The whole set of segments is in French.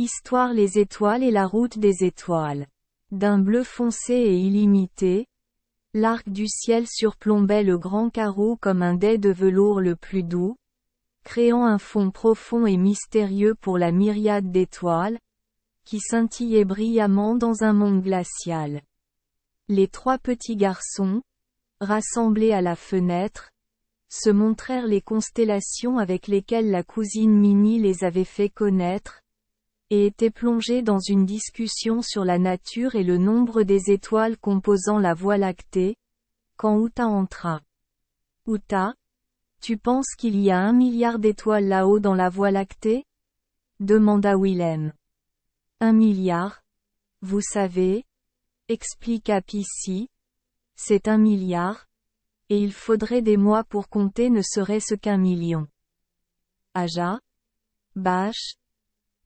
Histoire Les étoiles et la route des étoiles. D'un bleu foncé et illimité, l'arc du ciel surplombait le grand carreau comme un dais de velours le plus doux, créant un fond profond et mystérieux pour la myriade d'étoiles, qui scintillaient brillamment dans un monde glacial. Les trois petits garçons, rassemblés à la fenêtre, se montrèrent les constellations avec lesquelles la cousine Minnie les avait fait connaître, et étaient plongés dans une discussion sur la nature et le nombre des étoiles composant la Voie lactée, quand Uta entra. Uta, tu penses qu'il y a 1 milliard d'étoiles là-haut dans la Voie lactée? Demanda Willem. 1 milliard? Vous savez, expliqua Pissy, c'est 1 milliard, et il faudrait des mois pour compter ne serait-ce qu'1 million. Aja? Bâche?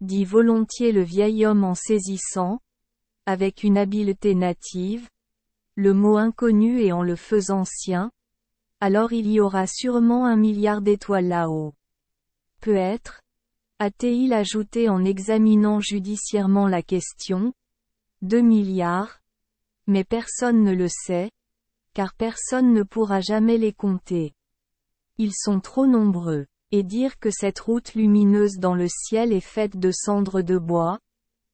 Dit volontiers le vieil homme en saisissant, avec une habileté native, le mot inconnu et en le faisant sien, alors il y aura sûrement 1 milliard d'étoiles là-haut. Peut-être, a-t-il ajouté en examinant judiciairement la question, 2 milliards, mais personne ne le sait, car personne ne pourra jamais les compter. Ils sont trop nombreux. Et dire que cette route lumineuse dans le ciel est faite de cendres de bois?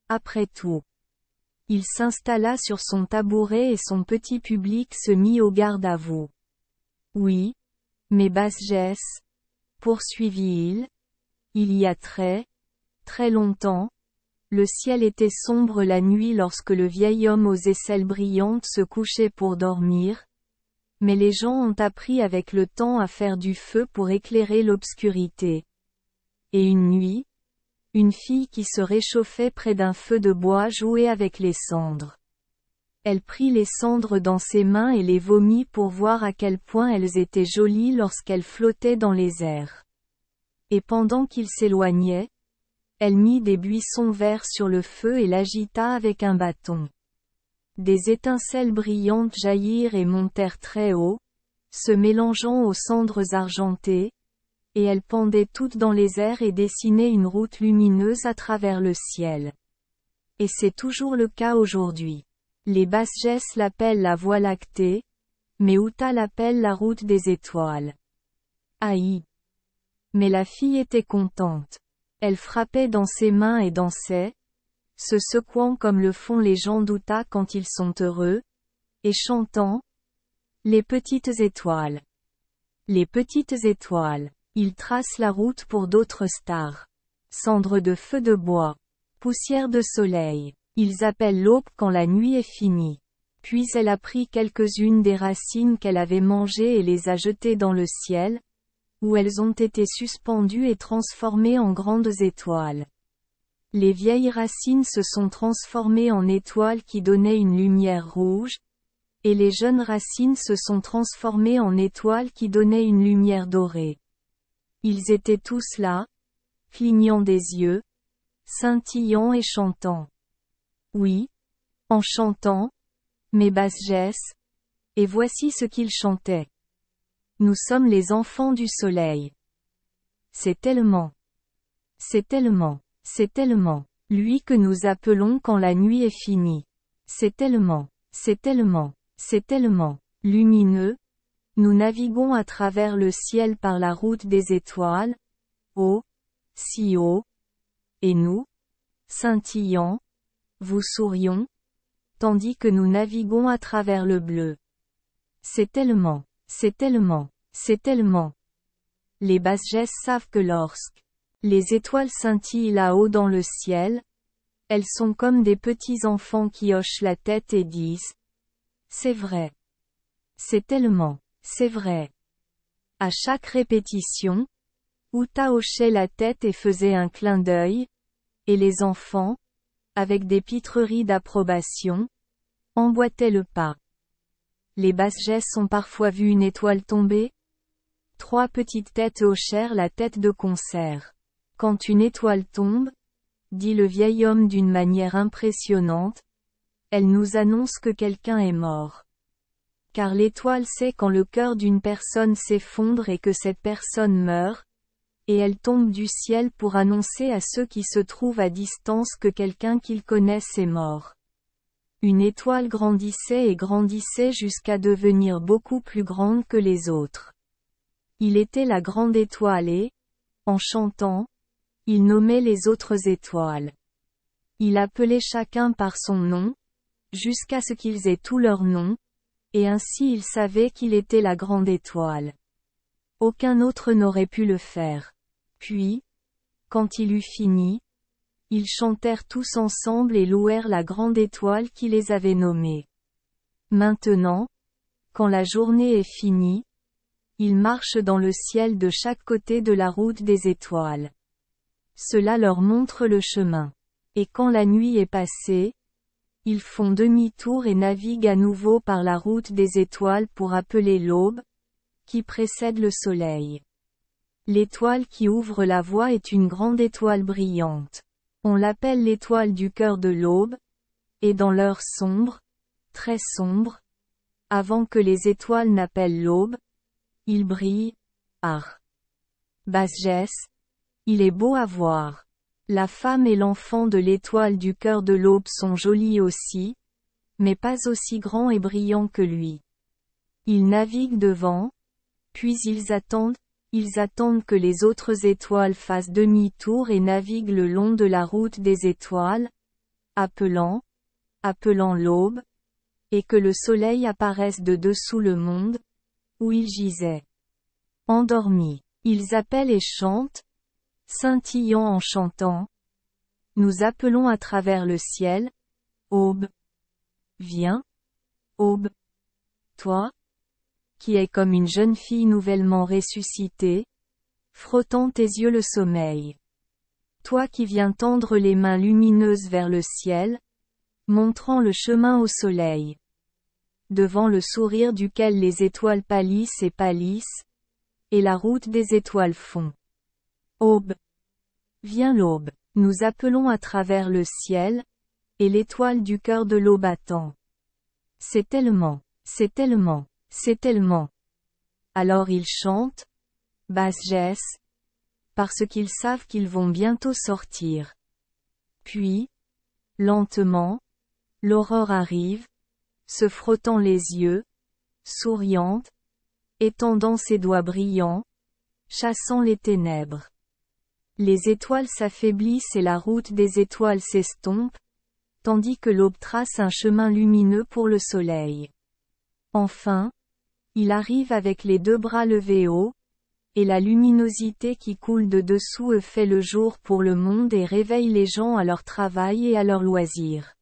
Après tout. Il s'installa sur son tabouret et son petit public se mit au garde à vous. Oui. Mais Basse-Jess, poursuivit-il, il y a très longtemps, le ciel était sombre la nuit lorsque le vieil homme aux aisselles brillantes se couchait pour dormir, mais les gens ont appris avec le temps à faire du feu pour éclairer l'obscurité. Et une nuit, une fille qui se réchauffait près d'un feu de bois jouait avec les cendres. Elle prit les cendres dans ses mains et les vomit pour voir à quel point elles étaient jolies lorsqu'elles flottaient dans les airs. Et pendant qu'il s'éloignait, elle mit des buissons verts sur le feu et l'agita avec un bâton. Des étincelles brillantes jaillirent et montèrent très haut, se mélangeant aux cendres argentées, et elles pendaient toutes dans les airs et dessinaient une route lumineuse à travers le ciel. Et c'est toujours le cas aujourd'hui. Les Basse-Jess l'appellent la Voie lactée, mais Uta l'appelle la route des étoiles. Aïe! Mais la fille était contente. Elle frappait dans ses mains et dansait, se secouant comme le font les gens d'Uta quand ils sont heureux, et chantant « Les petites étoiles. Les petites étoiles. Ils tracent la route pour d'autres stars. Cendres de feu de bois. Poussière de soleil. Ils appellent l'aube quand la nuit est finie. » Puis elle a pris quelques-unes des racines qu'elle avait mangées et les a jetées dans le ciel, où elles ont été suspendues et transformées en grandes étoiles. Les vieilles racines se sont transformées en étoiles qui donnaient une lumière rouge, et les jeunes racines se sont transformées en étoiles qui donnaient une lumière dorée. Ils étaient tous là, clignant des yeux, scintillant et chantant. Oui, en chantant, mais Basse-Jess, et voici ce qu'ils chantaient. Nous sommes les enfants du soleil. C'est tellement, lui que nous appelons quand la nuit est finie. C'est tellement lumineux. Nous naviguons à travers le ciel par la route des étoiles, haut, si haut. Et nous, scintillants, vous sourions, tandis que nous naviguons à travers le bleu. C'est tellement. Les Basse-Jess savent que lorsque les étoiles scintillent là-haut dans le ciel, elles sont comme des petits enfants qui hochent la tête et disent « C'est vrai. C'est vrai. » À chaque répétition, Uta hochait la tête et faisait un clin d'œil, et les enfants, avec des pitreries d'approbation, emboîtaient le pas. Les Basse-Jess ont parfois vu une étoile tomber? 3 petites têtes hochèrent la tête de concert. Quand une étoile tombe, dit le vieil homme d'une manière impressionnante, elle nous annonce que quelqu'un est mort. Car l'étoile sait quand le cœur d'une personne s'effondre et que cette personne meurt, et elle tombe du ciel pour annoncer à ceux qui se trouvent à distance que quelqu'un qu'ils connaissent est mort. Une étoile grandissait et grandissait jusqu'à devenir beaucoup plus grande que les autres. Il était la grande étoile et, en chantant, il nommait les autres étoiles. Il appelait chacun par son nom, jusqu'à ce qu'ils aient tous leurs noms, et ainsi il savait qu'il était la grande étoile. Aucun autre n'aurait pu le faire. Puis, quand il eut fini, ils chantèrent tous ensemble et louèrent la grande étoile qui les avait nommés. Maintenant, quand la journée est finie, ils marchent dans le ciel de chaque côté de la route des étoiles. Cela leur montre le chemin. Et quand la nuit est passée, ils font demi-tour et naviguent à nouveau par la route des étoiles pour appeler l'aube, qui précède le soleil. L'étoile qui ouvre la voie est une grande étoile brillante. On l'appelle l'étoile du cœur de l'aube, et dans l'heure sombre, très sombre, avant que les étoiles n'appellent l'aube, il brille, Basgès, il est beau à voir. La femme et l'enfant de l'étoile du cœur de l'aube sont jolis aussi, mais pas aussi grands et brillants que lui. Ils naviguent devant, puis ils attendent que les autres étoiles fassent demi-tour et naviguent le long de la route des étoiles, appelant l'aube, et que le soleil apparaisse de dessous le monde, où il gisait. Endormis, ils appellent et chantent, scintillant en chantant. Nous appelons à travers le ciel, aube. Viens, aube. Toi, qui es comme une jeune fille nouvellement ressuscitée, frottant tes yeux le sommeil. Toi qui viens tendre les mains lumineuses vers le ciel, montrant le chemin au soleil. Devant le sourire duquel les étoiles pâlissent, et la route des étoiles fond. Aube. Viens l'aube. Nous appelons à travers le ciel, et l'étoile du cœur de l'aube attend. C'est tellement. Alors ils chantent, Basgès, parce qu'ils savent qu'ils vont bientôt sortir. Puis, lentement, l'aurore arrive, se frottant les yeux, souriante, étendant ses doigts brillants, chassant les ténèbres. Les étoiles s'affaiblissent et la route des étoiles s'estompe, tandis que l'aube trace un chemin lumineux pour le soleil. Enfin, il arrive avec les deux bras levés haut, et la luminosité qui coule de dessous eux fait le jour pour le monde et réveille les gens à leur travail et à leurs loisirs.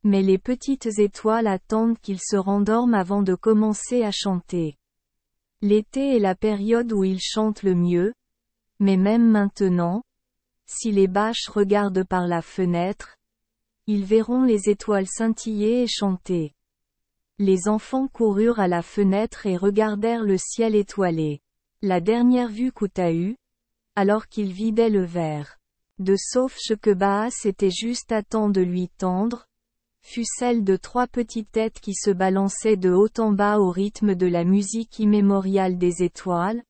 Mais les petites étoiles attendent qu'ils se rendorment avant de commencer à chanter. L'été est la période où ils chantent le mieux, mais même maintenant, si les bâches regardent par la fenêtre, ils verront les étoiles scintiller et chanter. Les enfants coururent à la fenêtre et regardèrent le ciel étoilé. La dernière vue qu'Uta eut, alors qu'il vidait le verre de sauge que Baas était juste à temps de lui tendre, fut celle de trois petites têtes qui se balançaient de haut en bas au rythme de la musique immémoriale des étoiles,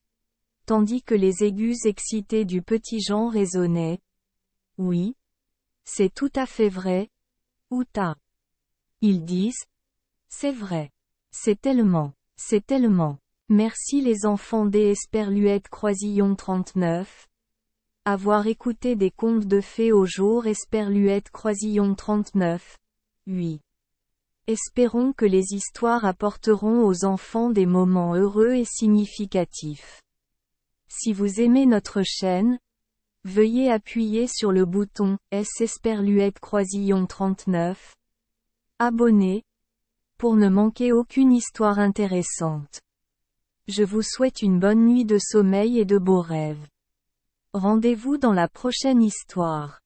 tandis que les aigus excités du petit Jean résonnaient. Oui. C'est tout à fait vrai, Uta. Ils disent. C'est vrai. C'est tellement. Merci les enfants des Esperluette Croisillon 39. Avoir écouté des contes de fées au jour Esperluette Croisillon 39. Oui. Espérons que les histoires apporteront aux enfants des moments heureux et significatifs. Si vous aimez notre chaîne, veuillez appuyer sur le bouton S Esperluette Croisillon 39. Abonner, pour ne manquer aucune histoire intéressante. Je vous souhaite une bonne nuit de sommeil et de beaux rêves. Rendez-vous dans la prochaine histoire.